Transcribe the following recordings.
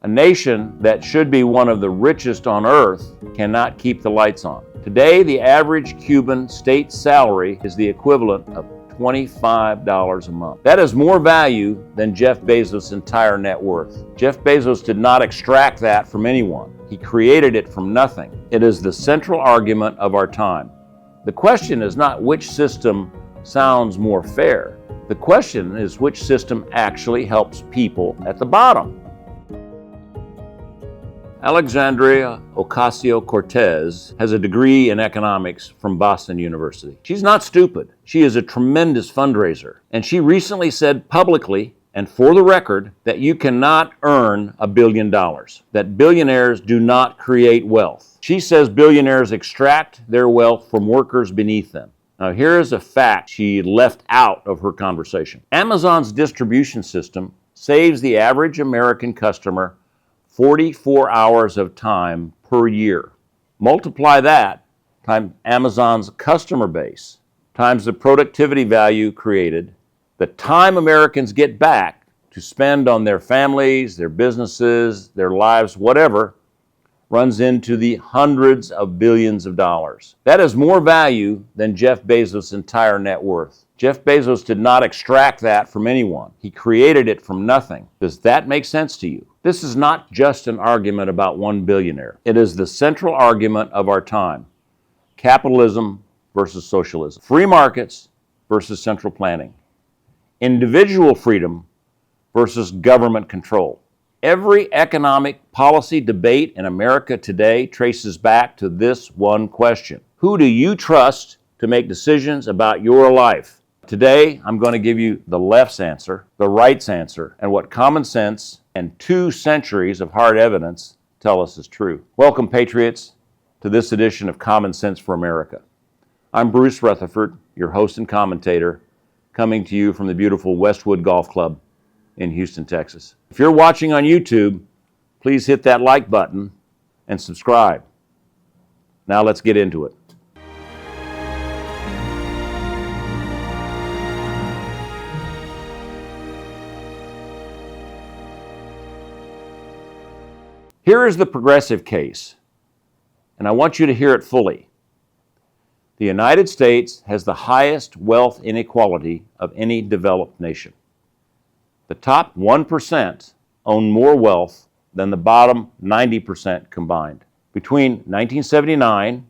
A nation that should be one of the richest on earth cannot keep the lights on. Today, the average Cuban state salary is the equivalent of $25 a month. That is more value than Jeff Bezos' entire net worth. Jeff Bezos did not extract that from anyone. He created it from nothing. It is the central argument of our time. The question is not which system sounds more fair. The question is which system actually helps people at the bottom. Alexandria Ocasio-Cortez has a degree in economics from Boston University. She's not stupid. She is a tremendous fundraiser. And she recently said publicly and for the record that you cannot earn $1 billion, that billionaires do not create wealth. She says billionaires extract their wealth from workers beneath them. Now, here is a fact she left out of her conversation. Amazon's distribution system saves the average American customer 44 hours of time per year. Multiply that times Amazon's customer base, times the productivity value created, the time Americans get back to spend on their families, their businesses, their lives, whatever, runs into the hundreds of billions of dollars. That is more value than Jeff Bezos' entire net worth. Jeff Bezos did not extract that from anyone. He created it from nothing. Does that make sense to you? This is not just an argument about one billionaire. It is the central argument of our time. Capitalism versus socialism. Free markets versus central planning. Individual freedom versus government control. Every economic policy debate in America today traces back to this one question. Who do you trust to make decisions about your life? Today, I'm going to give you the left's answer, the right's answer, and what common sense and 2 centuries of hard evidence tell us is true. Welcome, patriots, to this edition of Common Sense for America. I'm Bruce Rutherford, your host and commentator, coming to you from the beautiful Westwood Golf Club in Houston, Texas. If you're watching on YouTube, please hit that like button and subscribe. Now let's get into it. Here is the progressive case, and I want you to hear it fully. The United States has the highest wealth inequality of any developed nation. The top 1% own more wealth than the bottom 90% combined. Between 1979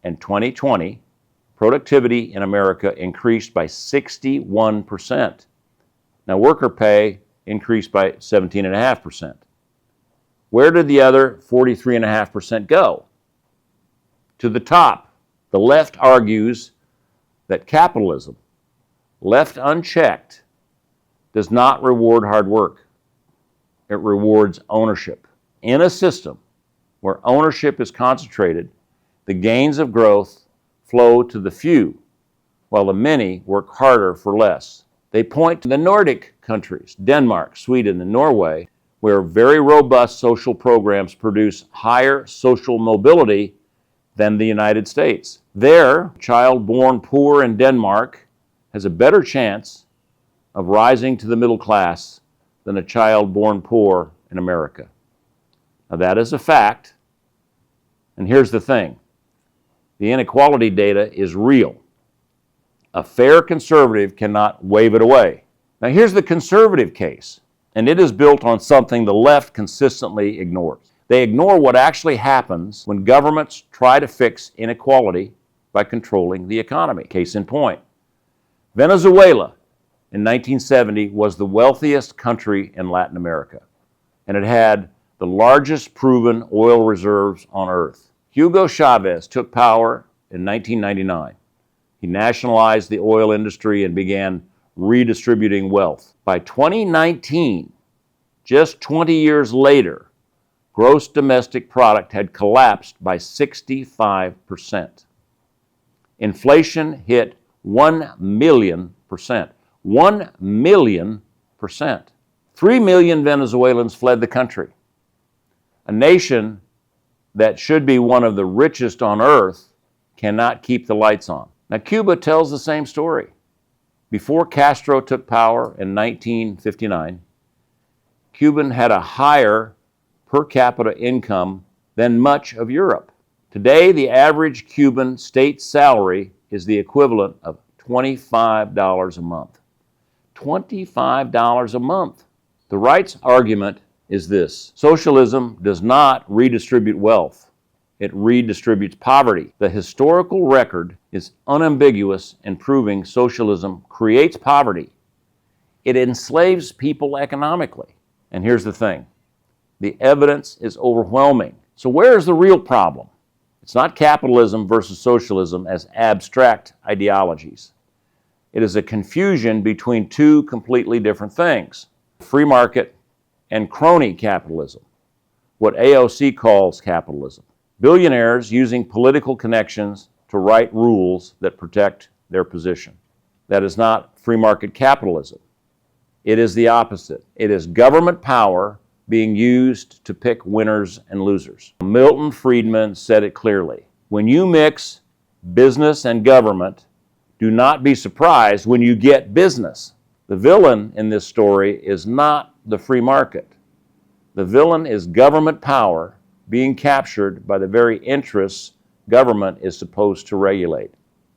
and 2020, productivity in America increased by 61%. Now, worker pay increased by 17.5%. Where did the other 43.5% go? To the top. The left argues that capitalism, left unchecked, does not reward hard work. It rewards ownership. In a system where ownership is concentrated, the gains of growth flow to the few, while the many work harder for less. They point to the Nordic countries, Denmark, Sweden, and Norway, where very robust social programs produce higher social mobility than the United States. There, a child born poor in Denmark has a better chance of rising to the middle class than a child born poor in America. Now, that is a fact, and here's the thing. The inequality data is real. A fair conservative cannot wave it away. Now, here's the conservative case, and it is built on something the left consistently ignores. They ignore what actually happens when governments try to fix inequality by controlling the economy. Case in point, Venezuela in 1970 was the wealthiest country in Latin America, and it had the largest proven oil reserves on earth. Hugo Chavez took power in 1999. He nationalized the oil industry and began redistributing wealth. By 2019, just 20 years later, gross domestic product had collapsed by 65%. Inflation hit 1 million %. 1 million %. 3 million Venezuelans fled the country. A nation that should be one of the richest on earth cannot keep the lights on. Now, Cuba tells the same story. Before Castro took power in 1959, Cuba had a higher per capita income than much of Europe. Today, the average Cuban state salary is the equivalent of $25 a month. $25 a month. The right's argument is this: socialism does not redistribute wealth. It redistributes poverty. The historical record is unambiguous in proving socialism creates poverty. It enslaves people economically. And here's the thing: the evidence is overwhelming. So where is the real problem? It's not capitalism versus socialism as abstract ideologies. It is a confusion between two completely different things: free market and crony capitalism, what AOC calls capitalism. Billionaires using political connections to write rules that protect their position. That is not free market capitalism. It is the opposite. It is government power being used to pick winners and losers. Milton Friedman said it clearly: when you mix business and government, do not be surprised when you get business. The villain in this story is not the free market. The villain is government power being captured by the very interests government is supposed to regulate.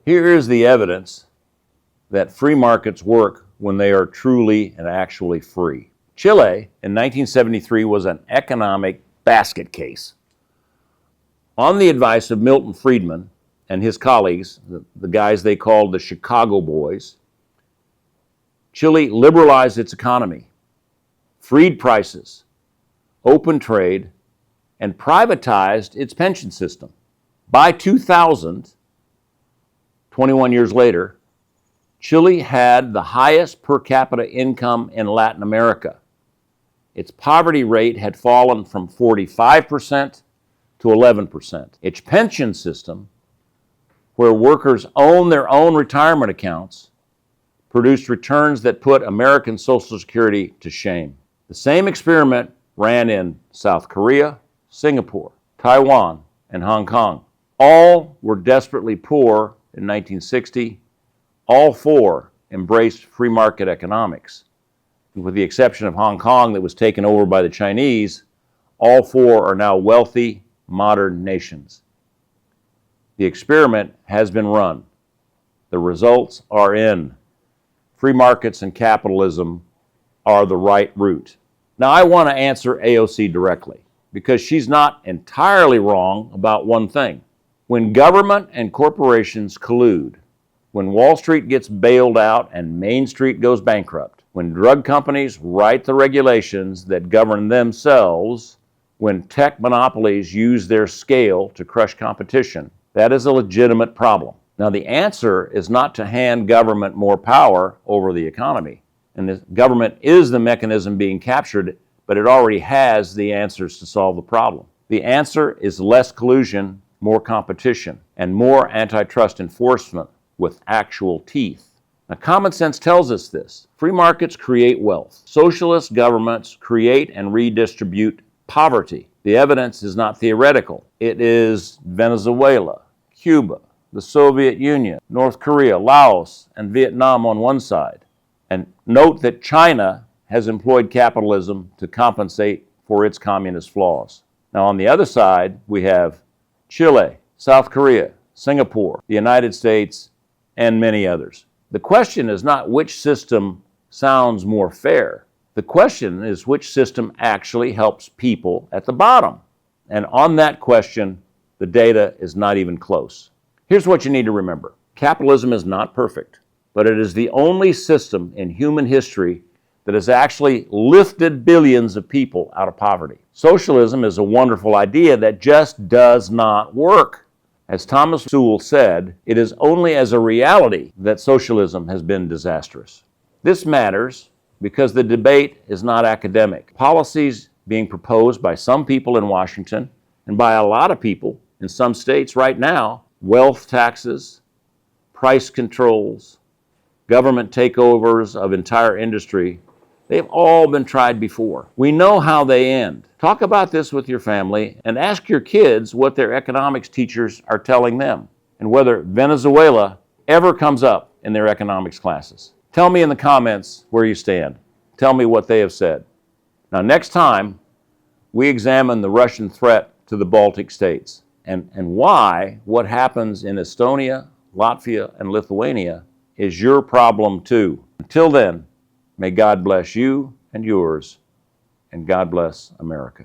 Here is the evidence that free markets work when they are truly and actually free. Chile in 1973 was an economic basket case. On the advice of Milton Friedman and his colleagues, the guys they called the Chicago Boys, Chile liberalized its economy, freed prices, opened trade, and privatized its pension system. By 2000, 21 years later, Chile had the highest per capita income in Latin America. Its poverty rate had fallen from 45% to 11%. Its pension system, where workers own their own retirement accounts, produced returns that put American Social Security to shame. The same experiment ran in South Korea, Singapore, Taiwan, and Hong Kong. All were desperately poor in 1960. All four embraced free market economics. With the exception of Hong Kong that was taken over by the Chinese, all four are now wealthy, modern nations. The experiment has been run. The results are in. Free markets and capitalism are the right route. Now, I want to answer AOC directly because she's not entirely wrong about one thing. When government and corporations collude, when Wall Street gets bailed out and Main Street goes bankrupt, when drug companies write the regulations that govern themselves, when tech monopolies use their scale to crush competition, that is a legitimate problem. Now, the answer is not to hand government more power over the economy. And the government is the mechanism being captured, but it already has the answers to solve the problem. The answer is less collusion, more competition, and more antitrust enforcement with actual teeth. Now, common sense tells us this. Free markets create wealth. Socialist governments create and redistribute poverty. The evidence is not theoretical. It is Venezuela, Cuba, the Soviet Union, North Korea, Laos, and Vietnam on one side. And note that China has employed capitalism to compensate for its communist flaws. Now, on the other side, we have Chile, South Korea, Singapore, the United States, and many others. The question is not which system sounds more fair. The question is which system actually helps people at the bottom. And on that question, the data is not even close. Here's what you need to remember. Capitalism is not perfect, but it is the only system in human history that has actually lifted billions of people out of poverty. Socialism is a wonderful idea that just does not work. As Thomas Sowell said, it is only as a reality that socialism has been disastrous. This matters because the debate is not academic. Policies being proposed by some people in Washington and by a lot of people in some states right now, wealth taxes, price controls, government takeovers of entire industry, they've all been tried before. We know how they end. Talk about this with your family and ask your kids what their economics teachers are telling them and whether Venezuela ever comes up in their economics classes. Tell me in the comments where you stand. Tell me what they have said. Now, next time we examine the Russian threat to the Baltic states and why what happens in Estonia, Latvia, and Lithuania is your problem too. Until then, may God bless you and yours, and God bless America.